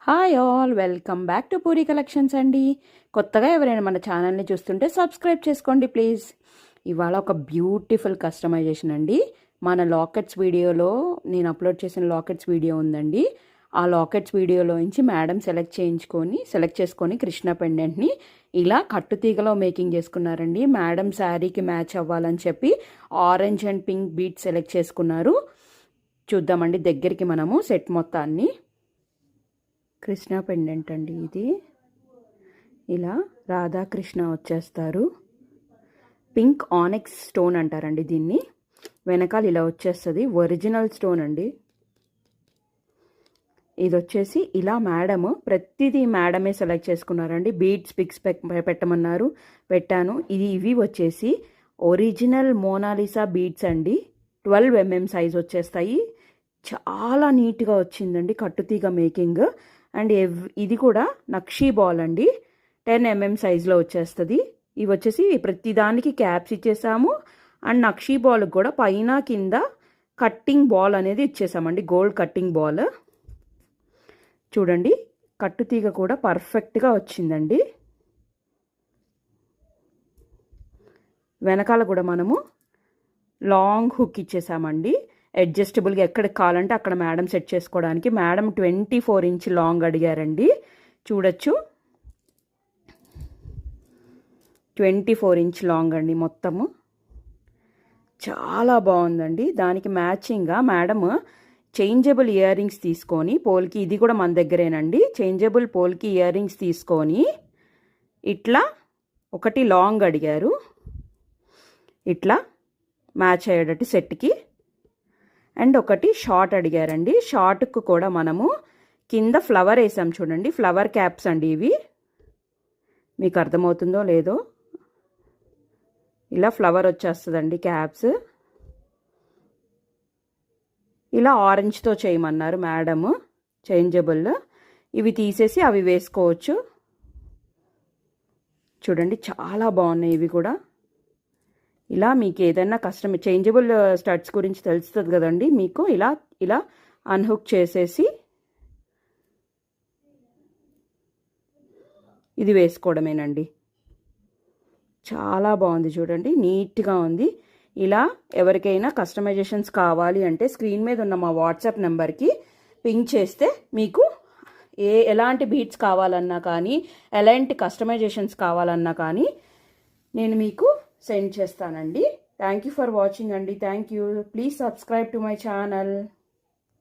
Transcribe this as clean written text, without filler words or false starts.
Hi all, welcome back to puri collections అండి. కొత్తగా ఎవరైనా మన ఛానల్ని చూస్తుంటే సబ్స్క్రైబ్ చేసుకోండి ప్లీజ్. ఇవాళ ఒక బ్యూటిఫుల్ కస్టమైజేషన్ అండి. మన లాకెట్స్ వీడియోలో నేను అప్లోడ్ చేసిన లాకెట్స్ వీడియో ఉందండి. ఆ లాకెట్స్ వీడియోలో నుంచి మేడం సెలెక్ట్ చేసుకొని కృష్ణ పెండెంట్ని ఇలా కట్టుతీగలో మేకింగ్ చేసుకున్నారండి. మేడం శారీకి మ్యాచ్ అవ్వాలని చెప్పి orange and pink beat select చేసుకున్నారు. చూద్దామండి దగ్గరికి మనము సెట్ మొత్తాన్ని. కృష్ణ పెండెంట్ అండి ఇది. ఇలా రాధాకృష్ణ వచ్చేస్తారు. పింక్ ఆనెక్స్ స్టోన్ అంటారండి దీన్ని. వెనకాల ఇలా వచ్చేస్తుంది, ఒరిజినల్ స్టోన్ అండి. ఇది వచ్చేసి ఇలా ప్రతిదీ మేడమే సెలెక్ట్ చేసుకున్నారండి. బీడ్స్ పిక్స్ పెట్టమన్నారు, పెట్టాను. ఇవి వచ్చేసి ఒరిజినల్ మోనాలిసా బీడ్స్ అండి. 12 mm సైజ్ వచ్చేస్తాయి. చాలా నీట్గా వచ్చిందండి కట్టుతీగ మేకింగ్. అండ్ ఇది కూడా నక్షీ బాల్ అండి, 10 mm సైజులో వచ్చేస్తుంది. ఇవి వచ్చేసి ప్రతిదానికి క్యాప్స్ ఇచ్చేసాము. అండ్ నక్షీ బాల్కి కూడా పైన కింద కట్టింగ్ బాల్ అనేది ఇచ్చేసామండి, గోల్డ్ కట్టింగ్ బాల్. చూడండి కట్టుతీగ కూడా పర్ఫెక్ట్గా వచ్చిందండి. వెనకాల కూడా మనము లాంగ్ హుక్ ఇచ్చేసామండి. అడ్జస్టబుల్గా ఎక్కడికి కావాలంటే అక్కడ మేడం సెట్ చేసుకోవడానికి. మేడం 24 ఇంచ్ లాంగ్ అడిగారండి. చూడొచ్చు 24 ఇంచ్ లాంగ్ అండి మొత్తము. చాలా బాగుందండి. దానికి మ్యాచింగ్గా మేడం చేంజబుల్ ఇయర్ రింగ్స్ తీసుకొని పోల్కి, ఇది కూడా మన దగ్గరేనండి, చేంజబుల్ పోల్కి ఇయర్ రింగ్స్ తీసుకొని ఇట్లా ఒకటి లాంగ్ అడిగారు, ఇట్లా మ్యాచ్ అయ్యేటట్టు సెట్కి. అండ్ ఒకటి షార్ట్ అడిగారండి. షార్ట్కు కూడా మనము కింద ఫ్లవర్ వేసాం చూడండి, ఫ్లవర్ క్యాప్స్ అండి ఇవి. మీకు అర్థమవుతుందో లేదో, ఇలా ఫ్లవర్ వచ్చేస్తుందండి క్యాప్స్. ఇలా ఆరెంజ్తో చేయమన్నారు మేడము, చేంజబుల్. ఇవి తీసేసి అవి వేసుకోవచ్చు. చూడండి చాలా బాగున్నాయి ఇవి కూడా. ఇలా మీకు ఏదైనా చేంజబుల్ స్టడ్స్ గురించి తెలుస్తుంది కదండి మీకు. ఇలా అన్హుక్ చేసేసి ఇది వేసుకోవడమేనండి. చాలా బాగుంది చూడండి, నీట్గా ఉంది. ఇలా ఎవరికైనా కస్టమైజేషన్స్ కావాలి అంటే స్క్రీన్ మీద ఉన్న మా వాట్సాప్ నెంబర్కి పింక్ చేస్తే మీకు ఎలాంటి బీట్స్ కావాలన్నా కానీ, ఎలాంటి కస్టమైజేషన్స్ కావాలన్నా కానీ నేను మీకు సెండ్ చేస్తానండి. థ్యాంక్ యూ ఫర్ వాచింగ్ అండి. Thank you. Please subscribe to my channel.